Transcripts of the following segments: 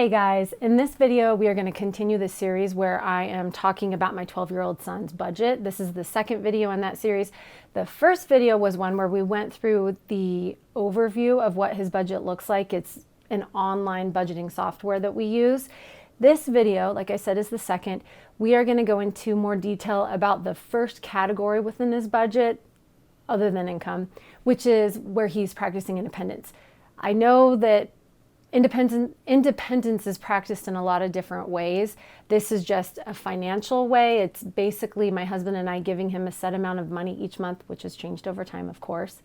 Hey guys, in this video we are going to continue the series where I am talking about my 12-year-old son's budget. This is the second video in that series. The first video was one where we went through the overview of what his budget looks like. It's an online budgeting software that we use. This video, like I said, is the second. We are going to go into more detail about the first category within his budget, other than income, which is where he's practicing independence. I know that independence is practiced in a lot of different ways. This is just a financial way. It's basically my husband and I giving him a set amount of money each month, which has changed over time, of course,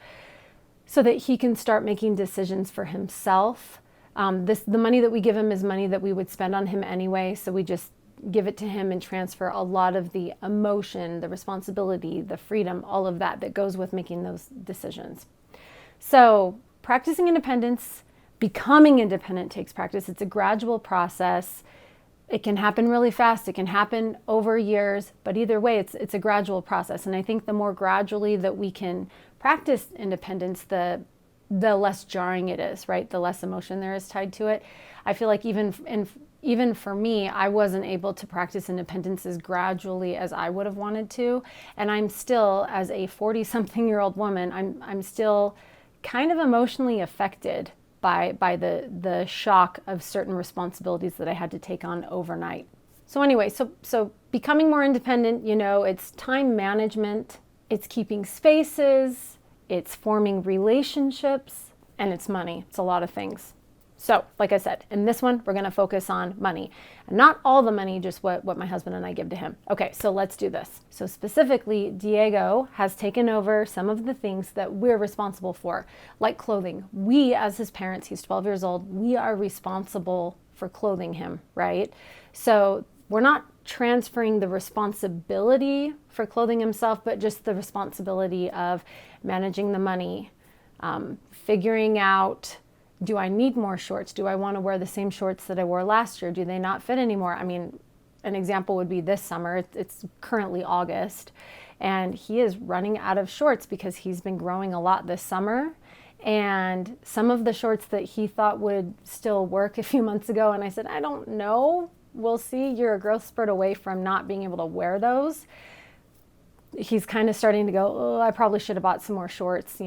so that he can start making decisions for himself. The money that we give him is money that we would spend on him anyway, so we just give it to him and transfer a lot of the emotion, the responsibility, the freedom, all of that goes with making those decisions. So practicing independence, becoming independent takes practice. It's a gradual process. It can happen really fast. It can happen over years, but either way, it's a gradual process. And I think the more gradually that we can practice independence, the less jarring it is, right? The less emotion there is tied to it. I feel like even for me, I wasn't able to practice independence as gradually as I would have wanted to. And I'm still, as a 40-something-year-old woman, I'm still kind of emotionally affected by the shock of certain responsibilities that I had to take on overnight. So anyway, so becoming more independent, it's time management, it's keeping spaces, it's forming relationships, and it's money. It's a lot of things. So, like I said, in this one, we're going to focus on money. And not all the money, just what my husband and I give to him. Okay, so let's do this. So specifically, Diego has taken over some of the things that we're responsible for, like clothing. We, as his parents, he's 12 years old, we are responsible for clothing him, right? So we're not transferring the responsibility for clothing himself, but just the responsibility of managing the money, figuring out, do I need more shorts? Do I want to wear the same shorts that I wore last year? Do they not fit anymore? I mean, an example would be this summer. It's currently August, and he is running out of shorts because he's been growing a lot this summer. And some of the shorts that he thought would still work a few months ago, and I said, I don't know. We'll see. You're a growth spurt away from not being able to wear those. He's kind of starting to go, oh, I probably should have bought some more shorts.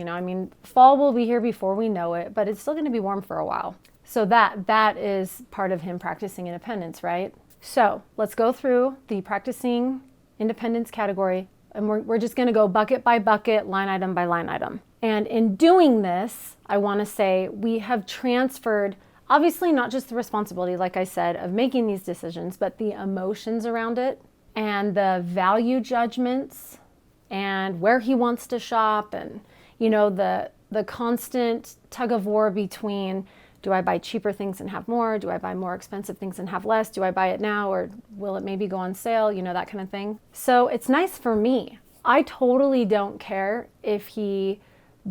Fall will be here before we know it, but it's still going to be warm for a while. So that is part of him practicing independence, right? So let's go through the practicing independence category, and we're just going to go bucket by bucket, line item by line item. And in doing this, I want to say we have transferred, obviously not just the responsibility, like I said, of making these decisions, but the emotions around it, and the value judgments, and where he wants to shop, and the constant tug of war between, do I buy cheaper things and have more? Do I buy more expensive things and have less? Do I buy it now, or will it maybe go on sale? That kind of thing. So it's nice for me. I totally don't care if he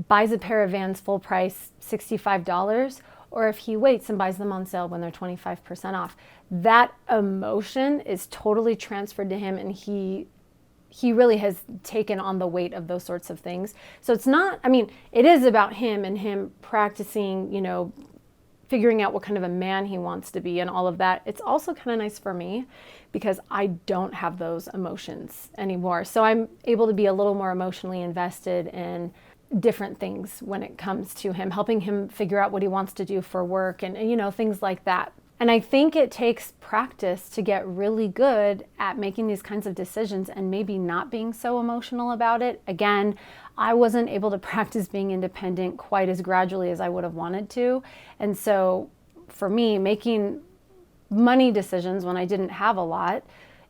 buys a pair of Vans full price, $65, or if he waits and buys them on sale when they're 25% off. That emotion is totally transferred to him, and he really has taken on the weight of those sorts of things. So it's not, it is about him and him practicing, figuring out what kind of a man he wants to be and all of that. It's also kind of nice for me because I don't have those emotions anymore. So I'm able to be a little more emotionally invested in different things when it comes to him, helping him figure out what he wants to do for work and things like that. And I think it takes practice to get really good at making these kinds of decisions and maybe not being so emotional about it. Again, I wasn't able to practice being independent quite as gradually as I would have wanted to. And so for me, making money decisions when I didn't have a lot,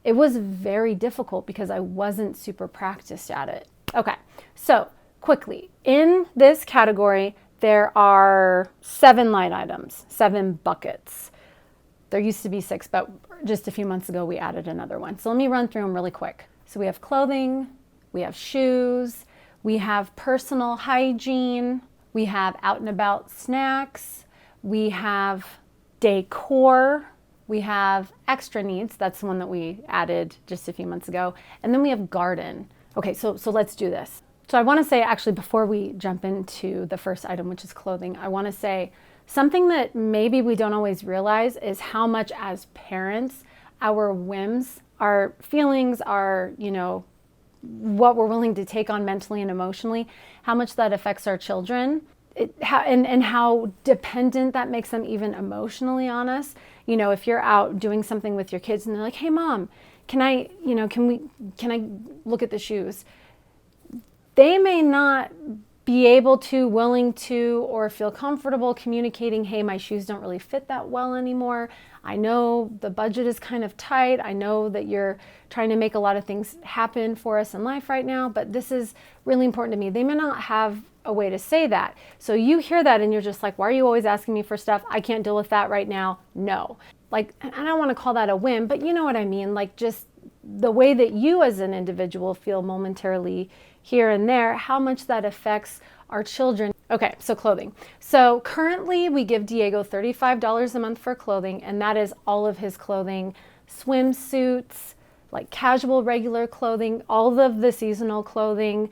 it was very difficult because I wasn't super practiced at it. Okay, so quickly, in this category, there are 7 line items, 7 buckets. There used to be 6, but just a few months ago, we added another one. So let me run through them really quick. So we have clothing, we have shoes, we have personal hygiene, we have out and about snacks, we have decor, we have extra needs. That's the one that we added just a few months ago. And then we have garden. Okay, so let's do this. So I want to say, actually, before we jump into the first item, which is clothing, I want to say Something that maybe we don't always realize is how much as parents, our whims, our feelings, our, what we're willing to take on mentally and emotionally, how much that affects our children, and how dependent that makes them even emotionally on us. If you're out doing something with your kids and they're like, hey mom, can I look at the shoes? They may not be able to, willing to, or feel comfortable communicating, hey, my shoes don't really fit that well anymore. I know the budget is kind of tight. I know that you're trying to make a lot of things happen for us in life right now, but this is really important to me. They may not have a way to say that. So you hear that and you're just like, why are you always asking me for stuff? I can't deal with that right now. No. Like, I don't want to call that a whim, but you know what I mean? Like, just the way that you as an individual feel momentarily here and there, how much that affects our children. Okay, so clothing. So currently we give Diego $35 a month for clothing, and that is all of his clothing, swimsuits, like casual, regular clothing, all of the seasonal clothing,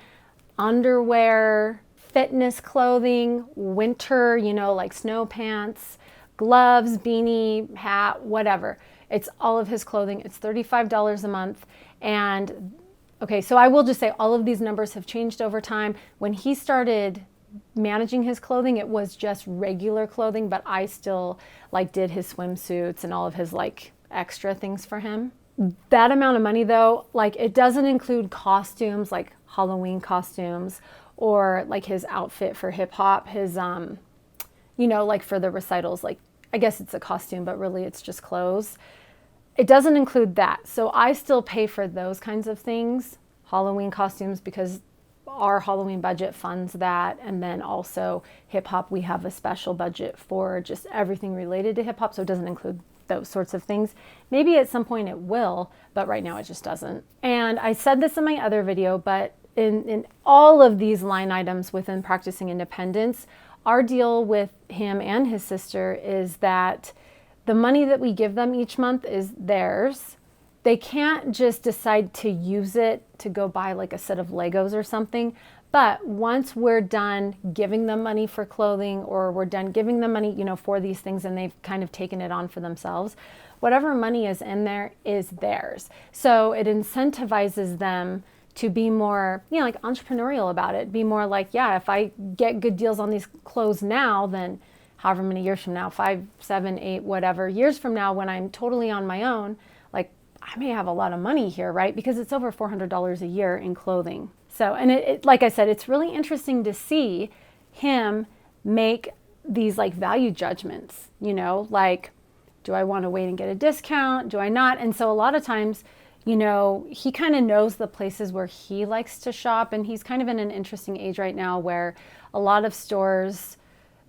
underwear, fitness clothing, winter, like snow pants, gloves, beanie, hat, whatever. It's all of his clothing. It's $35 a month. And okay, so I will just say all of these numbers have changed over time. When he started managing his clothing, it was just regular clothing, but I still did his swimsuits and all of his extra things for him. That amount of money though, it doesn't include costumes, like Halloween costumes, or his outfit for hip hop, his for the recitals, I guess it's a costume, but really it's just clothes. It doesn't include that. So I still pay for those kinds of things, Halloween costumes, because our Halloween budget funds that. And then also hip hop, we have a special budget for just everything related to hip hop. So it doesn't include those sorts of things. Maybe at some point it will, but right now it just doesn't. And I said this in my other video, but in all of these line items within Practicing Independence, our deal with him and his sister is that the money that we give them each month is theirs. They can't just decide to use it to go buy a set of Legos or something. But once we're done giving them money for clothing, or we're done giving them money, for these things, and they've kind of taken it on for themselves, whatever money is in there is theirs. So it incentivizes them to be more, entrepreneurial about it. Be more if I get good deals on these clothes now, then however many years from now, 5, 7, 8, whatever years from now, when I'm totally on my own, I may have a lot of money here, right? Because it's over $400 a year in clothing. So, and it like I said, it's really interesting to see him make these value judgments, do I want to wait and get a discount? Do I not? And so a lot of times, he kind of knows the places where he likes to shop, and he's kind of in an interesting age right now where a lot of stores,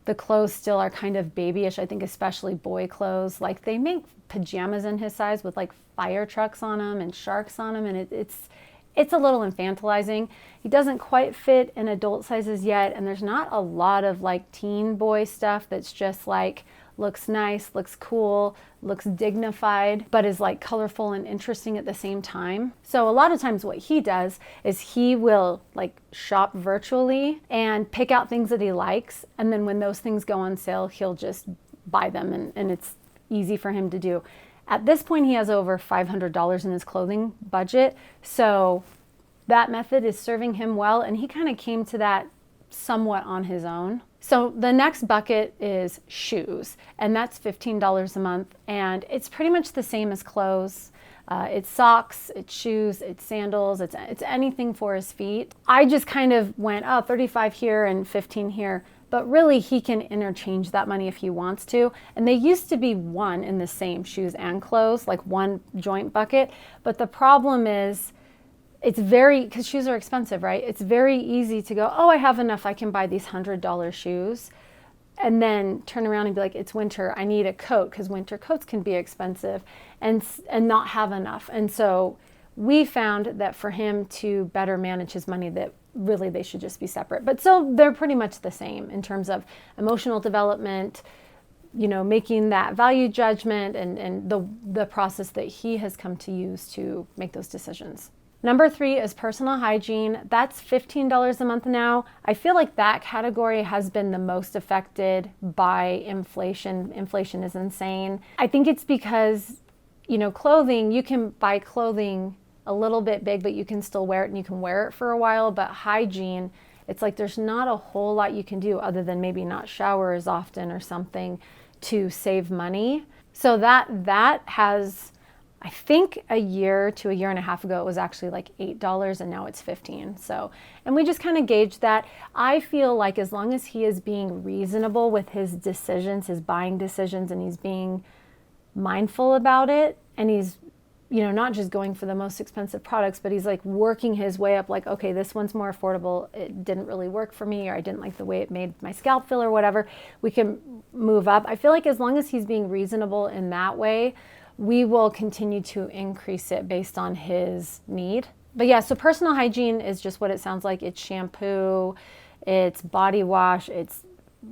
the clothes still are kind of babyish. I think especially boy clothes. They make pajamas in his size with fire trucks on them and sharks on them, and it's a little infantilizing. He doesn't quite fit in adult sizes yet, and there's not a lot of teen boy stuff that's just looks nice, looks cool, looks dignified, but is colorful and interesting at the same time. So a lot of times what he does is he will shop virtually and pick out things that he likes. And then when those things go on sale, he'll just buy them, and it's easy for him to do. At this point, he has over $500 in his clothing budget. So that method is serving him well. And he kind of came to that somewhat on his own. So the next bucket is shoes, and that's $15 a month, and it's pretty much the same as clothes. It's socks, it's shoes, it's sandals, it's anything for his feet. I just kind of went, $35 here and $15 here, but really he can interchange that money if he wants to. And they used to be one in the same, shoes and clothes, one joint bucket. But the problem is, because shoes are expensive, right? It's very easy to go, I have enough, I can buy these $100 shoes, and then turn around and be it's winter, I need a coat, because winter coats can be expensive, and not have enough. And so we found that for him to better manage his money, that really they should just be separate. But so they're pretty much the same in terms of emotional development, making that value judgment, and the process that he has come to use to make those decisions. Number 3 is personal hygiene. That's $15 a month now. I feel like that category has been the most affected by inflation. Inflation is insane. I think it's because, clothing, you can buy clothing a little bit big, but you can still wear it and you can wear it for a while. But hygiene, it's like there's not a whole lot you can do other than maybe not shower as often or something to save money. So that has, I think a year to a year and a half ago, it was actually like $8 and now it's $15. So, and we just kind of gauge that. I feel like as long as he is being reasonable with his decisions, his buying decisions, and he's being mindful about it, and he's, not just going for the most expensive products, but he's like working his way up, like, okay, this one's more affordable. It didn't really work for me, or I didn't like the way it made my scalp feel or whatever. We can move up. I feel like as long as he's being reasonable in that way, we will continue to increase it based on his need. But yeah, so personal hygiene is just what it sounds like. It's shampoo, it's body wash, it's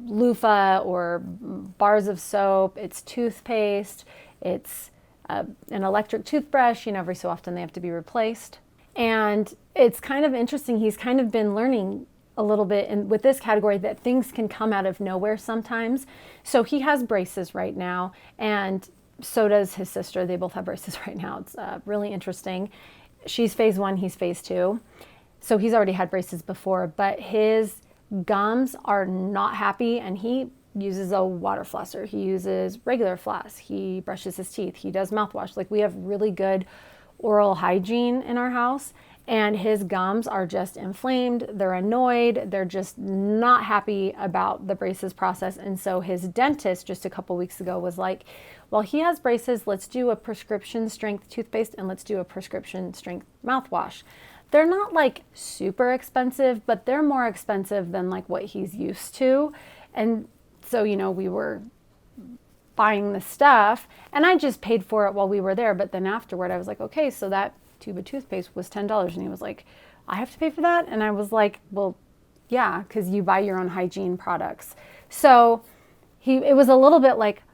loofah or bars of soap, it's toothpaste, it's an electric toothbrush. Every so often they have to be replaced. And it's kind of interesting. He's kind of been learning a little bit with this category that things can come out of nowhere sometimes. So he has braces right now, and so does his sister. They both have braces right now. It's really interesting. She's phase 1, he's phase 2. So he's already had braces before, but his gums are not happy, and he uses a water flosser. He uses regular floss. He brushes his teeth. He does mouthwash. Like, we have really good oral hygiene in our house, and his gums are just inflamed. They're annoyed. They're just not happy about the braces process. And so his dentist just a couple weeks ago was like, well, he has braces. Let's do a prescription strength toothpaste and let's do a prescription strength mouthwash. They're not like super expensive, but they're more expensive than like what he's used to. And so, we were buying the stuff, and I just paid for it while we were there. But then afterward, I was like, okay, so that tube of toothpaste was $10. And he was like, I have to pay for that? And I was like, well, yeah, because you buy your own hygiene products. So it was a little bit like,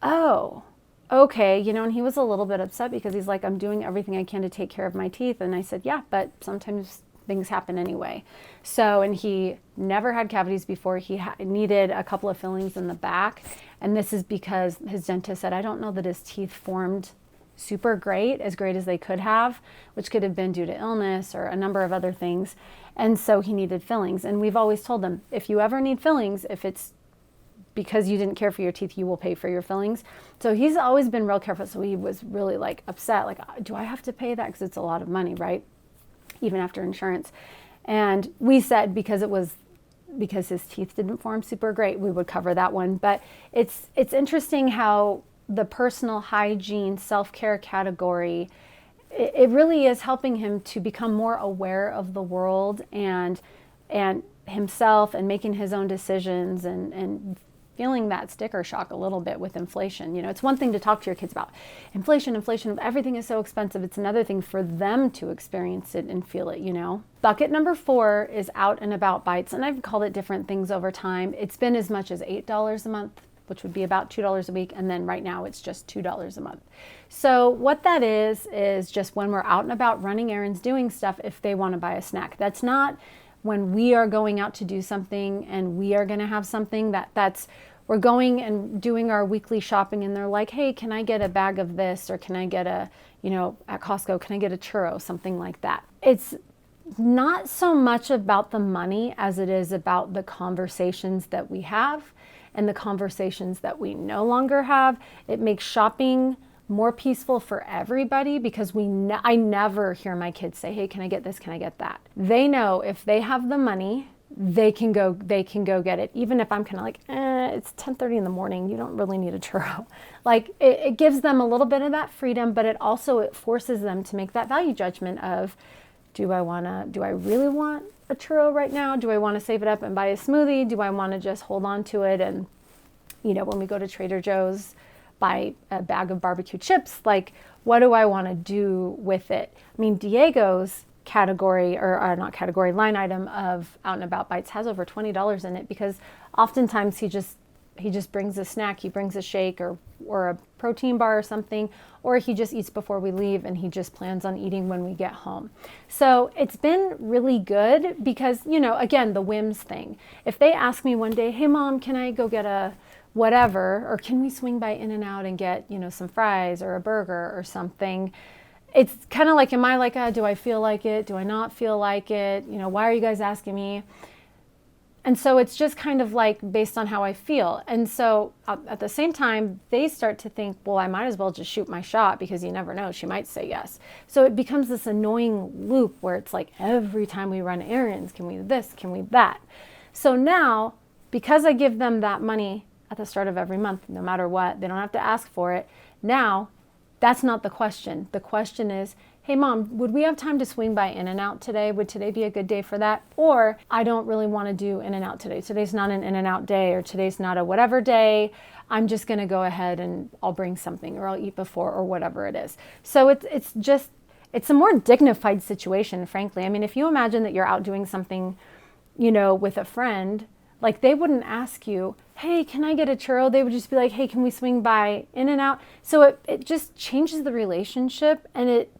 oh, okay, and he was a little bit upset because he's like, I'm doing everything I can to take care of my teeth. And I said, yeah, but sometimes things happen anyway. So, and he never had cavities before. He needed a couple of fillings in the back. And this is because his dentist said, I don't know that his teeth formed super great, as great as they could have, which could have been due to illness or a number of other things. And so he needed fillings. And we've always told them, if you ever need fillings, if it's because you didn't care for your teeth, you will pay for your fillings. So he's always been real careful. So he was really like upset, like, do I have to pay that? Because it's a lot of money, right? Even after insurance. And we said because his teeth didn't form super great, we would cover that one. But it's interesting how the personal hygiene self-care category, it really is helping him to become more aware of the world and himself, and making his own decisions, and feeling that sticker shock a little bit with inflation. It's one thing to talk to your kids about inflation, everything is so expensive. It's another thing for them to experience it and feel it, Bucket number 4 is out and about bites. And I've called it different things over time. It's been as much as $8 a month, which would be about $2 a week. And then right now it's just $2 a month. So what that is just when we're out and about running errands, doing stuff, if they want to buy a snack. That's not when we are going out to do something and we are going to have something we're going and doing our weekly shopping, and they're like, hey, can I get a bag of this? Or can I get at Costco, can I get a churro? Something like that. It's not so much about the money as it is about the conversations that we have and the conversations that we no longer have. It makes shopping more peaceful for everybody because I never hear my kids say, hey, can I get this? Can I get that? They know if they have the money, they can go get it. Even if I'm kind of like, it's 10:30 in the morning, you don't really need a churro. Like it gives them a little bit of that freedom, but it forces them to make that value judgment of, do I really want a churro right now? Do I want to save it up and buy a smoothie? Do I want to just hold on to it and, when we go to Trader Joe's, buy a bag of barbecue chips? Like, what do I want to do with it? I mean, Diego's category, or not category, line item of out and about bites has over $20 in it, because oftentimes he just he just brings a snack, he brings a shake or a protein bar or something, or he just eats before we leave and he just plans on eating when we get home. So it's been really good because, again, the whims thing. If they ask me one day, hey mom, can I go get a whatever, or can we swing by In-N-Out and get, some fries or a burger or something? It's kind of like, am I like, do I feel like it? Do I not feel like it? Why are you guys asking me? And so it's just kind of like based on how I feel. And so at the same time, they start to think, well, I might as well just shoot my shot because you never know, she might say yes. So it becomes this annoying loop where it's like every time we run errands, can we this, can we that? So now, because I give them that money at the start of every month, no matter what, they don't have to ask for it. Now, that's not the question. The question is, hey mom, would we have time to swing by In-N-Out today? Would today be a good day for that? Or I don't really want to do In-N-Out today. Today's not an In-N-Out day, or today's not a whatever day. I'm just going to go ahead and I'll bring something, or I'll eat before, or whatever it is. So it's a more dignified situation, frankly. I mean, if you imagine that you're out doing something, with a friend, like they wouldn't ask you, hey, can I get a churro? They would just be like, hey, can we swing by In-N-Out? So it just changes the relationship, and it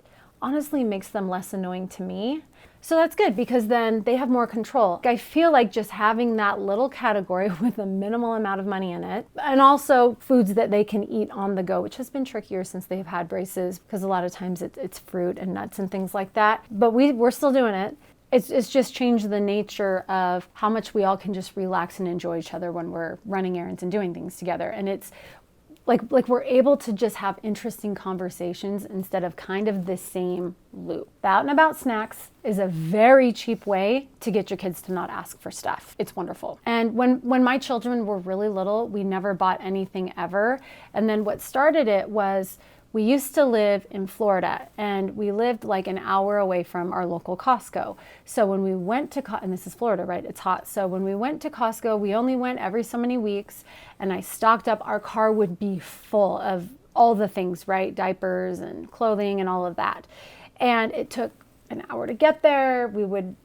honestly makes them less annoying to me. So that's good because then they have more control. I feel like just having that little category with a minimal amount of money in it, and also foods that they can eat on the go, which has been trickier since they've had braces because a lot of times it's fruit and nuts and things like that. But we're still doing it. It's just changed the nature of how much we all can just relax and enjoy each other when we're running errands and doing things together. And it's like we're able to just have interesting conversations instead of kind of the same loop. The Out and About snacks is a very cheap way to get your kids to not ask for stuff. It's wonderful. And when my children were really little, we never bought anything ever. And then what started it was, we used to live in Florida, and we lived like an hour away from our local Costco. So when we went to, and this is Florida, right? It's hot. So when we went to Costco, we only went every so many weeks, and I stocked up. Our car would be full of all the things, right? Diapers and clothing and all of that. And it took an hour to get there.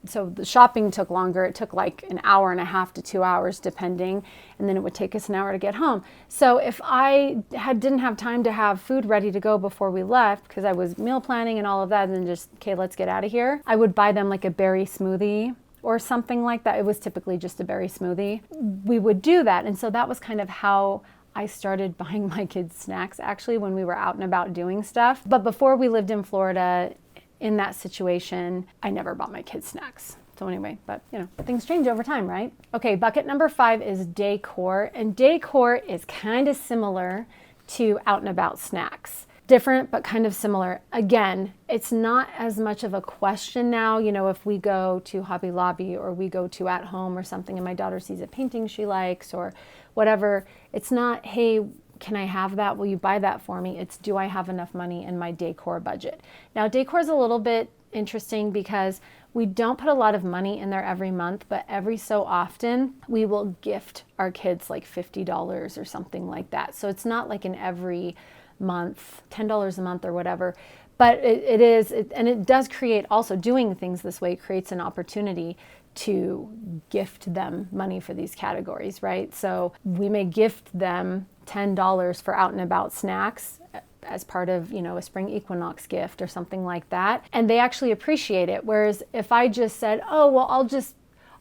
So the shopping took longer. It took like an hour and a half to 2 hours depending. And then it would take us an hour to get home. So if I didn't have time to have food ready to go before we left, because I was meal planning and all of that, and then just, okay, let's get out of here, I would buy them like a berry smoothie or something like that. It was typically just a berry smoothie. We would do that. And so that was kind of how I started buying my kids snacks actually when we were out and about doing stuff. But before we lived in Florida, in that situation, I never bought my kids snacks. So anyway, but things change over time, right? Okay, bucket number 5 is decor. And decor is kind of similar to Out and About snacks. Different, but kind of similar. Again, it's not as much of a question now, if we go to Hobby Lobby or we go to At Home or something and my daughter sees a painting she likes or whatever, it's not, hey, can I have that? Will you buy that for me? It's, do I have enough money in my decor budget? Now, decor is a little bit interesting because we don't put a lot of money in there every month, but every so often we will gift our kids like $50 or something like that. So it's not like an every month, $10 a month or whatever, but it does create, also doing things this way creates an opportunity to gift them money for these categories, right? So we may gift them $10 for Out and About snacks as part of, a spring equinox gift or something like that. And they actually appreciate it. Whereas if I just said, oh, well,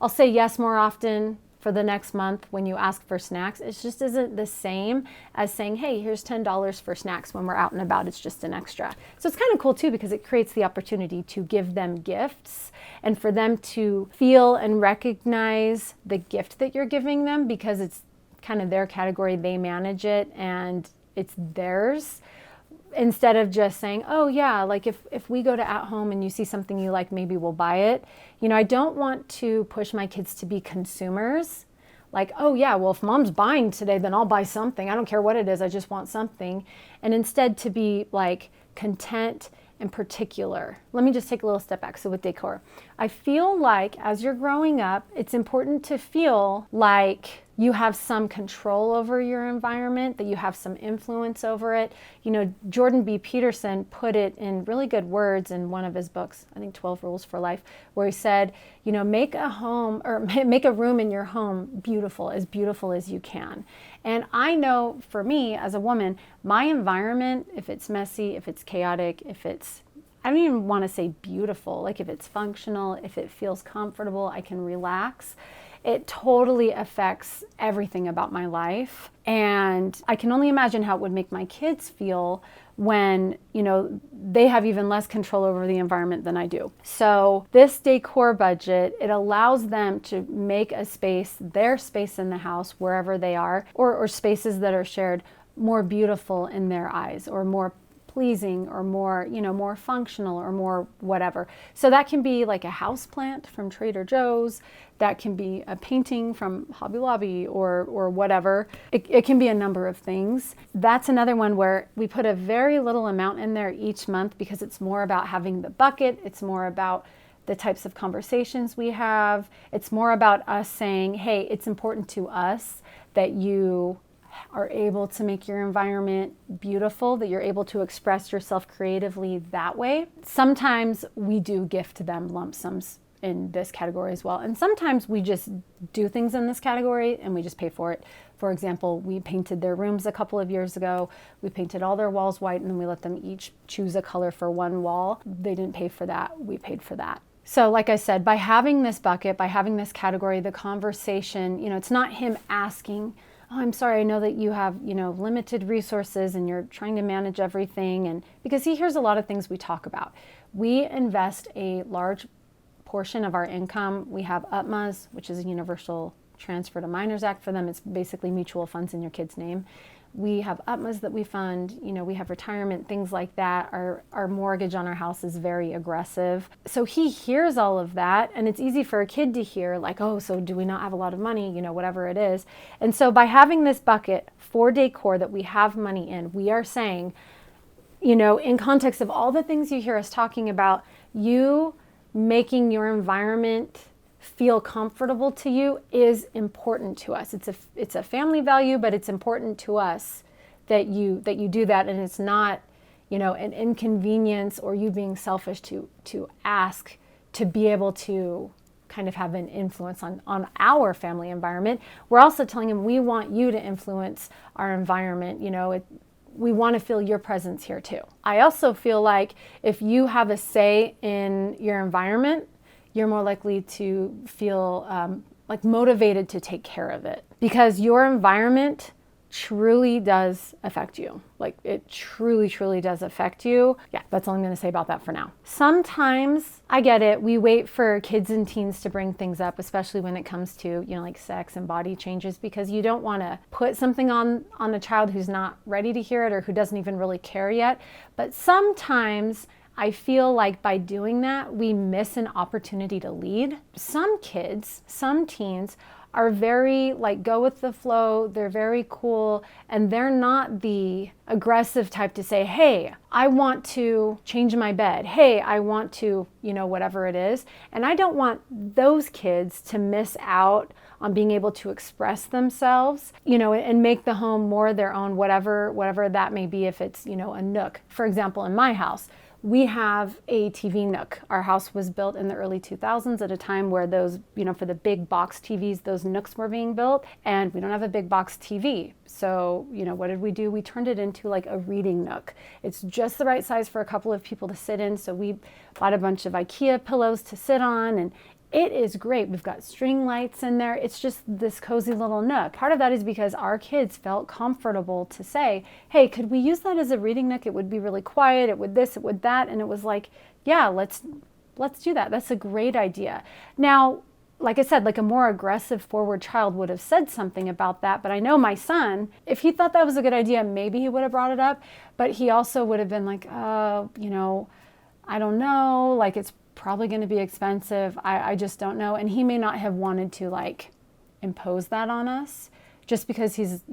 I'll say yes more often for the next month when you ask for snacks, it just isn't the same as saying, hey, here's $10 for snacks when we're out and about. It's just an extra. So it's kind of cool too, because it creates the opportunity to give them gifts and for them to feel and recognize the gift that you're giving them, because it's kind of their category, they manage it and it's theirs. Instead of just saying, oh yeah, like if we go to At Home and you see something you like, maybe we'll buy it. I don't want to push my kids to be consumers. Like, oh yeah, well, if mom's buying today, then I'll buy something. I don't care what it is, I just want something. And instead to be like content and particular. Let me just take a little step back. So with decor, I feel like as you're growing up, it's important to feel like you have some control over your environment, that you have some influence over it. You know, Jordan B. Peterson put it in really good words in one of his books, I think 12 Rules for Life, where he said, you know, make a home or make a room in your home beautiful as you can. And I know for me as a woman, my environment, if it's messy, if it's chaotic, if it's, I don't even want to say beautiful, like if it's functional, if it feels comfortable, I can relax, it totally affects everything about my life. And I can only imagine how it would make my kids feel when, you know, they have even less control over the environment than I do. So this decor budget, it allows them to make a space, their space in the house, wherever they are, or spaces that are shared, more beautiful in their eyes, or more pleasing, or more, you know, more functional, or more whatever. So that can be like a house plant from Trader Joe's, that can be a painting from Hobby Lobby, or whatever. It can be a number of things. That's another one where we put a very little amount in there each month, because it's more about having the bucket, it's more about the types of conversations we have, it's more about us saying, hey, it's important to us that you are able to make your environment beautiful, that you're able to express yourself creatively that way. Sometimes we do gift them lump sums in this category as well. And sometimes we just do things in this category and we just pay for it. For example, we painted their rooms a couple of years ago. We painted all their walls white, and then we let them each choose a color for one wall. They didn't pay for that. We paid for that. So like I said, by having this bucket, by having this category, the conversation, you know, it's not him asking, oh, I'm sorry, I know that you have, you know, limited resources and you're trying to manage everything. And because he hears a lot of things we talk about. We invest a large portion of our income. We have UTMAs, which is a Universal Transfer to Minors Act for them. It's basically mutual funds in your kid's name. We have UTMAs that we fund, you know, we have retirement, things like that. Our mortgage on our house is very aggressive. So he hears all of that, and it's easy for a kid to hear like, oh, so do we not have a lot of money, you know, whatever it is. And so by having this bucket for decor that we have money in, we are saying, you know, in context of all the things you hear us talking about, you making your environment feel comfortable to you is important to us. It's a family value, but it's important to us that you do that, and it's not, you know, an inconvenience or you being selfish to ask to be able to kind of have an influence on our family environment. We're also telling him we want you to influence our environment. You know, we want to feel your presence here too. I also feel like if you have a say in your environment, you're more likely to feel like motivated to take care of it, because your environment truly does affect you. Like it truly, truly does affect you. Yeah, that's all I'm going to say about that for now. Sometimes, I get it, we wait for kids and teens to bring things up, especially when it comes to, you know, like sex and body changes, because you don't want to put something on a child who's not ready to hear it or who doesn't even really care yet. But sometimes I feel like by doing that, we miss an opportunity to lead. Some kids, some teens are very like go with the flow, they're very cool, and they're not the aggressive type to say, hey, I want to change my bed. Hey, I want to, you know, whatever it is. And I don't want those kids to miss out on being able to express themselves, you know, and make the home more their own, whatever that may be, if it's, you know, a nook. For example, in my house, we have a TV nook. Our house was built in the early 2000s at a time where those, you know, for the big box TVs, those nooks were being built, and we don't have a big box TV. So, you know, what did we do? We turned it into like a reading nook. It's just the right size for a couple of people to sit in. So we bought a bunch of IKEA pillows to sit on, and it is great. We've got string lights in there. It's just this cozy little nook. Part of that is because our kids felt comfortable to say, hey, could we use that as a reading nook? It would be really quiet. It would this, it would that. And it was like, yeah, let's do that. That's a great idea. Now, like I said, like a more aggressive forward child would have said something about that. But I know my son, if he thought that was a good idea, maybe he would have brought it up. But he also would have been like, you know, I don't know, like it's probably going to be expensive. I just don't know. And he may not have wanted to like impose that on us just because he's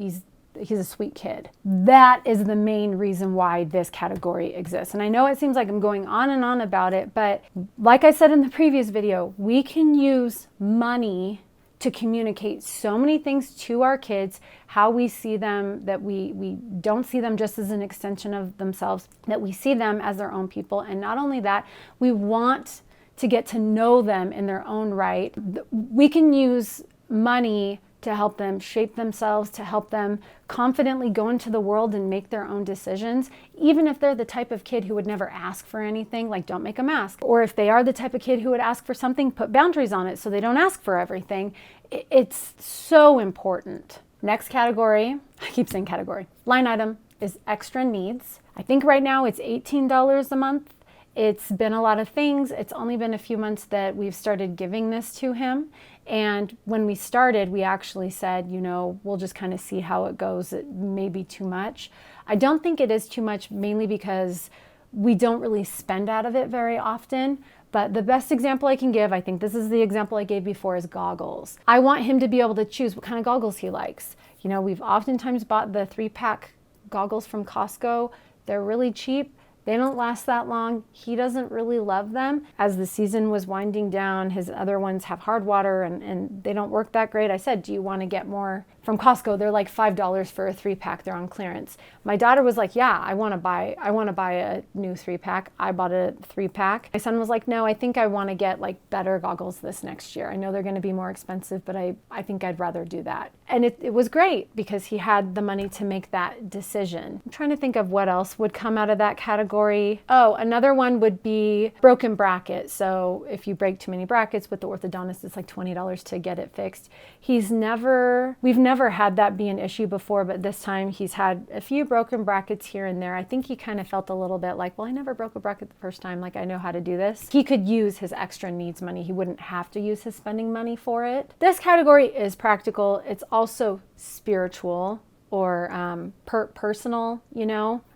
a sweet kid. That is the main reason why this category exists. And I know it seems like I'm going on and on about it, but like I said in the previous video, we can use money to communicate so many things to our kids, how we see them, that we don't see them just as an extension of themselves, that we see them as their own people. And not only that, we want to get to know them in their own right. We can use money to help them shape themselves, to help them confidently go into the world and make their own decisions, even if they're the type of kid who would never ask for anything, like don't make a mask. Or if they are the type of kid who would ask for something, put boundaries on it so they don't ask for everything. It's so important. Next category, I keep saying category, line item is extra needs. I think right now it's $18 a month. It's been a lot of things. It's only been a few months that we've started giving this to him. And when we started, we actually said, we'll just kind of see how it goes. It may be too much. I don't think it is too much, mainly because we don't really spend out of it very often. But the best example I can give, I think this is the example I gave before, is goggles. I want him to be able to choose what kind of goggles he likes. We've oftentimes bought the 3-pack goggles from Costco. They're really cheap. They don't last that long. He doesn't really love them. As the season was winding down, his other ones have hard water and they don't work that great. I said, do you want to get more from Costco? They're like $5 for a 3-pack. They're on clearance. My daughter was like, yeah, I want to buy a new 3-pack. I bought a 3-pack. My son was like, no, I think I want to get like better goggles this next year. I know they're going to be more expensive, but I think I'd rather do that. And it was great because he had the money to make that decision. I'm trying to think of what else would come out of that category. Oh, another one would be broken brackets. So if you break too many brackets with the orthodontist, it's like $20 to get it fixed. We've never had that be an issue before, but this time he's had a few broken brackets here and there. I think he kind of felt a little bit like, well, I never broke a bracket the first time. Like, I know how to do this. He could use his extra needs money. He wouldn't have to use his spending money for it. This category is practical. It's also spiritual or personal, I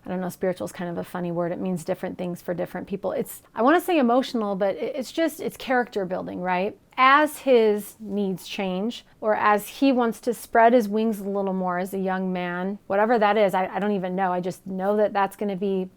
don't know, spiritual is kind of a funny word. It means different things for different people. I want to say emotional, but it's character building, right? As his needs change, or as he wants to spread his wings a little more as a young man, whatever that is, I don't even know. I just know that that's going to be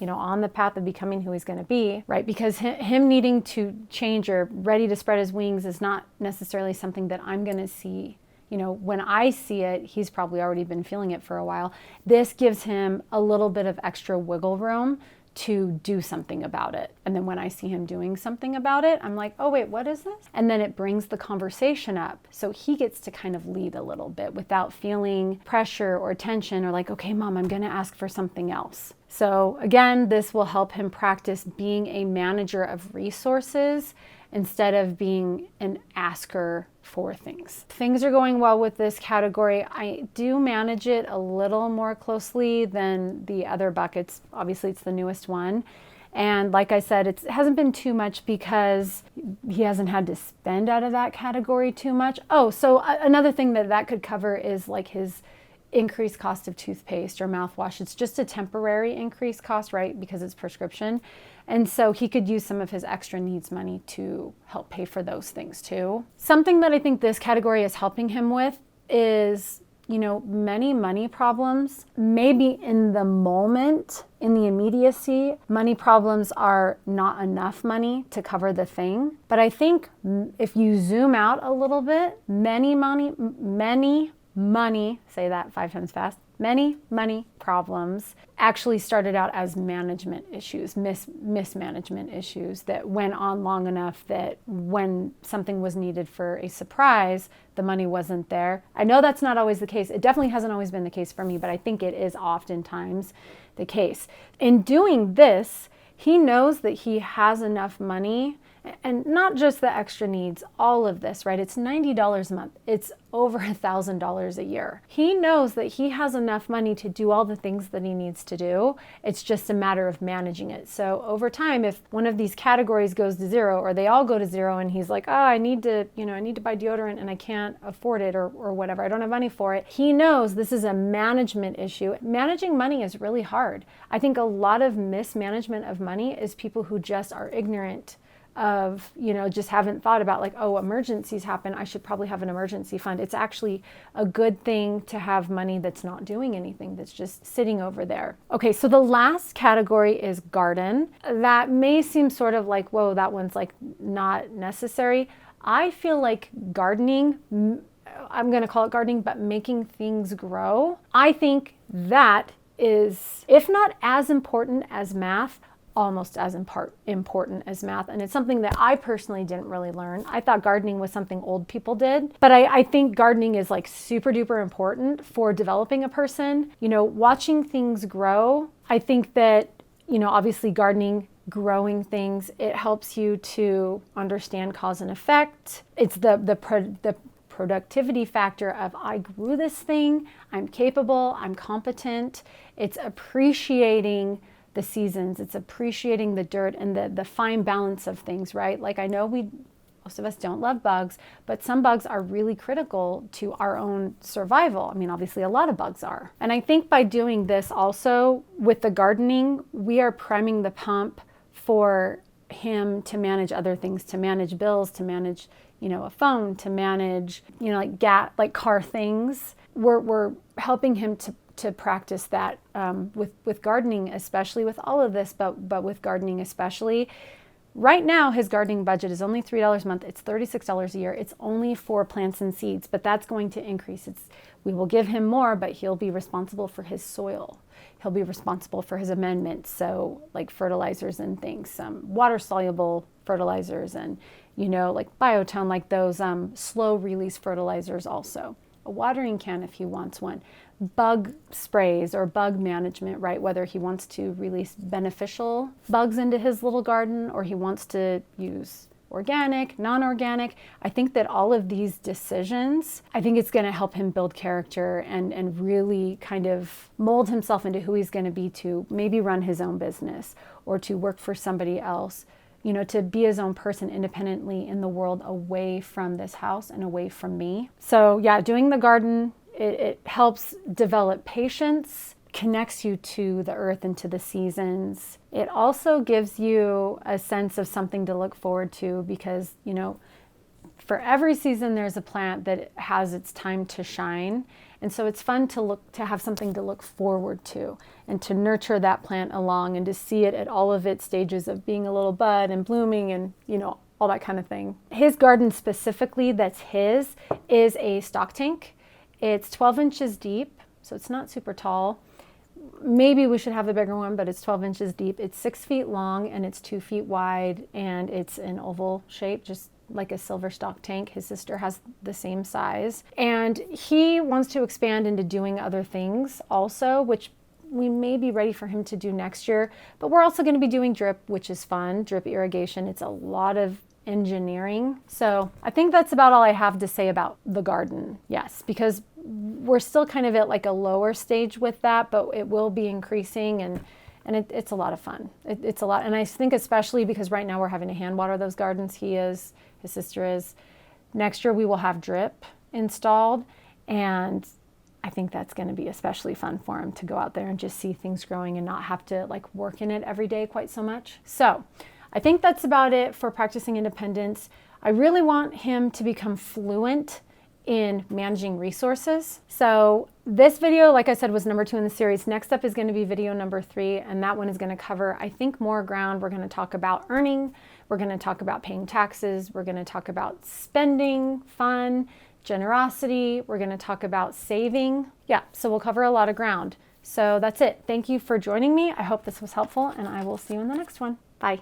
on the path of becoming who he's going to be, right? Because him needing to change or ready to spread his wings is not necessarily something that I'm going to see. When I see it, he's probably already been feeling it for a while. This gives him a little bit of extra wiggle room to do something about it. And then when I see him doing something about it, I'm like, oh wait, what is this? And then it brings the conversation up. So he gets to kind of lead a little bit without feeling pressure or tension or like, okay, mom, I'm going to ask for something else. So again, this will help him practice being a manager of resources instead of being an asker for things. Things are going well with this category. I do manage it a little more closely than the other buckets. Obviously, it's the newest one. And like I said, it hasn't been too much because he hasn't had to spend out of that category too much. Oh, so another thing that could cover is like his increased cost of toothpaste or mouthwash. It's just a temporary increased cost, right? Because it's prescription. And so he could use some of his extra needs money to help pay for those things too. Something that I think this category is helping him with is, many money problems. Maybe in the moment, in the immediacy, money problems are not enough money to cover the thing. But I think if you zoom out a little bit, many money, say that 5 times fast, many money problems actually started out as management issues, mismanagement issues that went on long enough that when something was needed for a surprise, the money wasn't there. I know that's not always the case. It definitely hasn't always been the case for me, but I think it is oftentimes the case. In doing this, he knows that he has enough money, and not just the extra needs, all of this, right? It's $90 a month. It's over $1,000 a year. He knows that he has enough money to do all the things that he needs to do. It's just a matter of managing it. So over time, if one of these categories goes to zero or they all go to zero and he's like, I need to buy deodorant and I can't afford it or whatever, I don't have money for it. He knows this is a management issue. Managing money is really hard. I think a lot of mismanagement of money is people who just are ignorant of, just haven't thought about like, oh, emergencies happen. I should probably have an emergency fund. It's actually a good thing to have money that's not doing anything, that's just sitting over there. Okay, so the last category is garden. That may seem sort of like, whoa, that one's like not necessary. I feel like gardening, I'm going to call it gardening, but making things grow, I think that is, if not as important as math, almost as important as math. And it's something that I personally didn't really learn. I thought gardening was something old people did, but I think gardening is like super duper important for developing a person. You know, watching things grow. I think that, you know, obviously gardening, growing things, it helps you to understand cause and effect. It's the productivity factor of, I grew this thing, I'm capable, I'm competent. It's appreciating the seasons, it's appreciating the dirt and the fine balance of things, right? Like, I know most of us don't love bugs, but some bugs are really critical to our own survival. I mean, obviously a lot of bugs are. And I think by doing this also with the gardening, we are priming the pump for him to manage other things, to manage bills, to manage, you know, a phone, to manage, you know, like car things. We're helping him to practice that with gardening, especially with all of this, but with gardening especially. Right now, his gardening budget is only $3 a month. It's $36 a year. It's only for plants and seeds, but that's going to increase. We will give him more, but he'll be responsible for his soil. He'll be responsible for his amendments, so like fertilizers and things, water-soluble fertilizers, and, you know, like biotone, like those slow release fertilizers also. A watering can if he wants one. Bug sprays or bug management, right? Whether he wants to release beneficial bugs into his little garden or he wants to use organic, non-organic. I think that all of these decisions, I think it's going to help him build character and really kind of mold himself into who he's going to be, to maybe run his own business or to work for somebody else, you know, to be his own person independently in the world, away from this house and away from me. So yeah, doing the garden, it helps develop patience, connects you to the earth and to the seasons. It also gives you a sense of something to look forward to, because, you know, for every season there's a plant that has its time to shine. And so it's fun to have something to look forward to and to nurture that plant along and to see it at all of its stages of being a little bud and blooming and, you know, all that kind of thing. His garden specifically that's his is a stock tank. It's 12 inches deep, so it's not super tall. Maybe we should have the bigger one, but it's 12 inches deep. It's 6 feet long and it's 2 feet wide, and it's an oval shape, just like a silver stock tank. His sister has the same size. And he wants to expand into doing other things also, which we may be ready for him to do next year. But we're also going to be doing drip, which is fun, drip irrigation. It's a lot of engineering. So I think that's about all I have to say about the garden. Yes, because we're still kind of at like a lower stage with that, but it will be increasing, and it's a lot of fun. It's a lot. And I think especially because right now we're having to hand water those gardens. His sister is. Next year we will have drip installed, and I think that's going to be especially fun for him to go out there and just see things growing and not have to like work in it every day quite so much. So I think that's about it for practicing independence. I really want him to become fluent in managing resources. So this video, like I said, was number 2 in the series. Next up is going to be video number 3, and that one is going to cover, I think, more ground. We're going to talk about earning. We're going to talk about paying taxes. We're going to talk about spending, fun, generosity. We're going to talk about saving. Yeah, so we'll cover a lot of ground. So that's it. Thank you for joining me. I hope this was helpful, and I will see you in the next one. Bye.